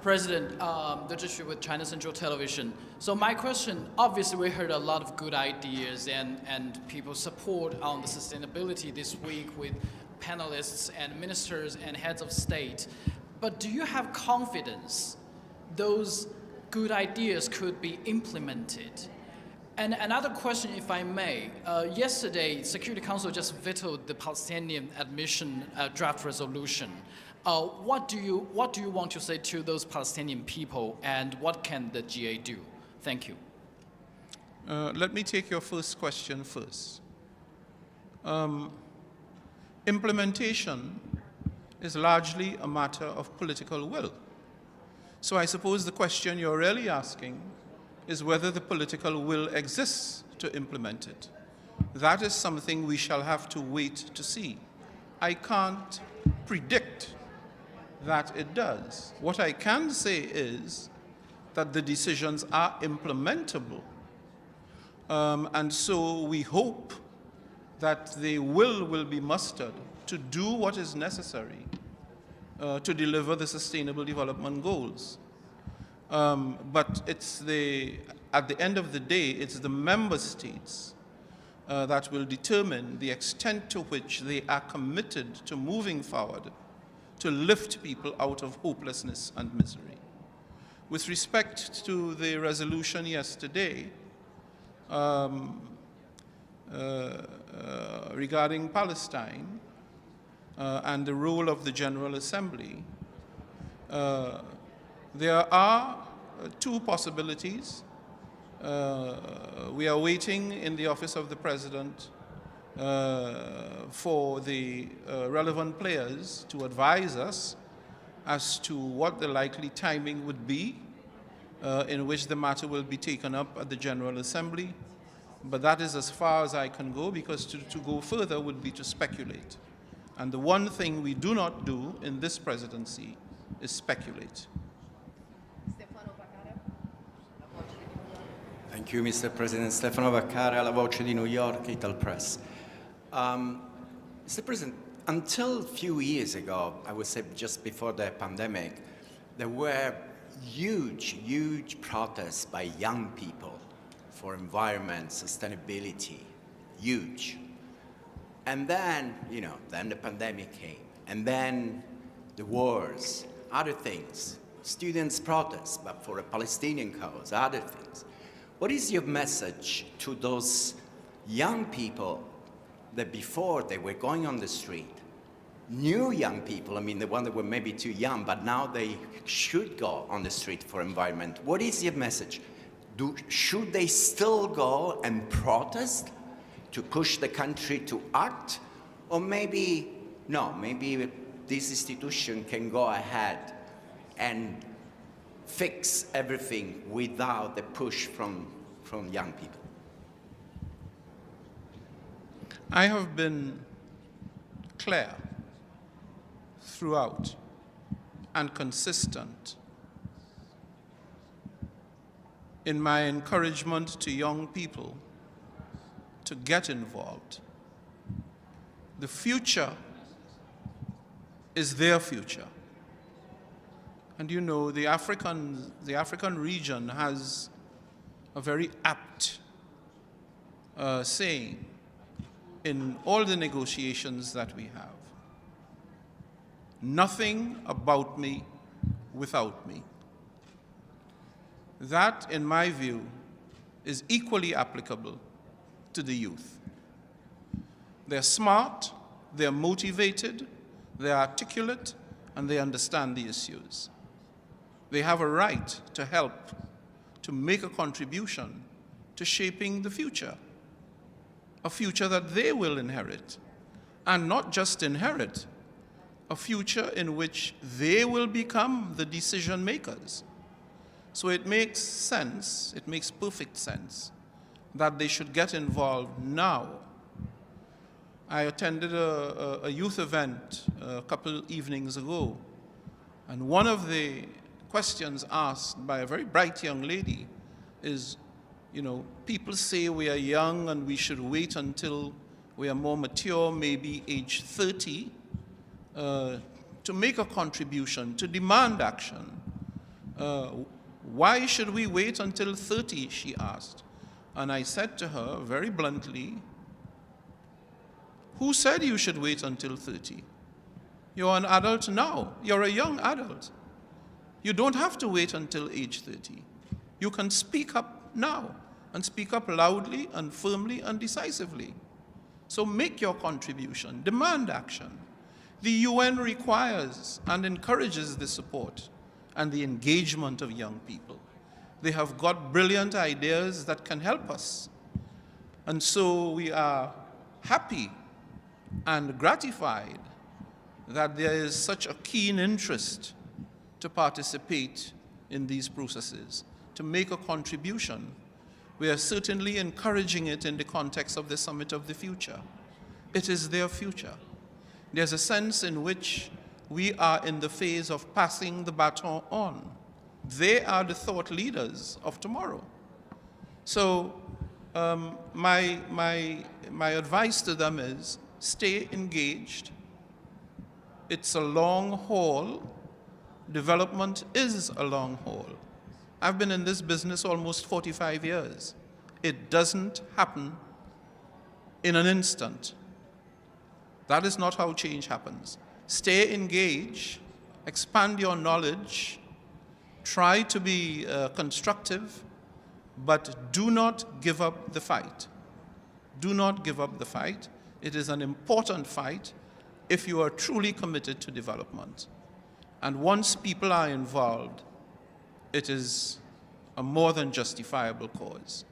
President, the district with China Central Television. So my question, obviously we heard a lot of good ideas and people support on the sustainability this week with panelists and ministers and heads of state. But do you have confidence those good ideas could be implemented? And another question, if I may. Yesterday, Security Council just vetoed the Palestinian admission draft resolution. What do you want to say to those Palestinian people, and what can the GA do? Thank you. Let me take your first question first. Implementation is largely a matter of political will. So I suppose the question you're really asking is whether the political will exists to implement it. That is something we shall have to wait to see. I can't predict that it does. What I can say is that the decisions are implementable. And so we hope that the will be mustered to do what is necessary to deliver the Sustainable Development Goals. But at the end of the day, it's the member states that will determine the extent to which they are committed to moving forward to lift people out of hopelessness and misery. With respect to the resolution yesterday regarding Palestine and the role of the General Assembly, there are two possibilities. We are waiting in the Office of the President for the relevant players to advise us as to what the likely timing would be in which the matter will be taken up at the General Assembly. But that is as far as I can go, because to go further would be to speculate. And the one thing we do not do in this presidency is speculate. Thank you, Mr. President. Stefano Vaccaro, La Voce di New York, Ital Press. Mr. President, until a few years ago, I would say just before the pandemic, there were huge protests by young people for environment, sustainability, huge. And then, then the pandemic came, and then the wars, other things, students' protests, but for a Palestinian cause, other things. What is your message to those young people that before they were going on the street, new young people, the ones that were maybe too young, but now they should go on the street for environment? What is your message? Should they still go and protest to push the country to act? Or maybe, no, maybe this institution can go ahead and fix everything without the push from young people? I have been clear throughout and consistent in my encouragement to young people to get involved. The future is their future. And the African region has a very apt saying in all the negotiations that we have. Nothing about me without me. That, in my view, is equally applicable to the youth. They're smart, they're motivated, they're articulate, and they understand the issues. They have a right to help, to make a contribution to shaping the future, a future that they will inherit, and not just inherit, a future in which they will become the decision makers. So it makes sense, it makes perfect sense, that they should get involved now. I attended a youth event a couple evenings ago, and one of the questions asked by a very bright young lady is, people say we are young and we should wait until we are more mature, maybe age 30, to make a contribution, to demand action. Why should we wait until 30, she asked. And I said to her very bluntly, who said you should wait until 30? You're an adult now. You're a young adult. You don't have to wait until age 30. You can speak up now, and speak up loudly and firmly and decisively. So make your contribution, demand action. The UN requires and encourages the support and the engagement of young people. They have got brilliant ideas that can help us. And so we are happy and gratified that there is such a keen interest to participate in these processes, to make a contribution. We are certainly encouraging it in the context of the Summit of the Future. It is their future. There's a sense in which we are in the phase of passing the baton on. They are the thought leaders of tomorrow. So my advice to them is stay engaged. It's a long haul. Development is a long haul. I've been in this business almost 45 years. It doesn't happen in an instant. That is not how change happens. Stay engaged, expand your knowledge, try to be constructive, but do not give up the fight. Do not give up the fight. It is an important fight if you are truly committed to development. And once people are involved, it is a more than justifiable cause.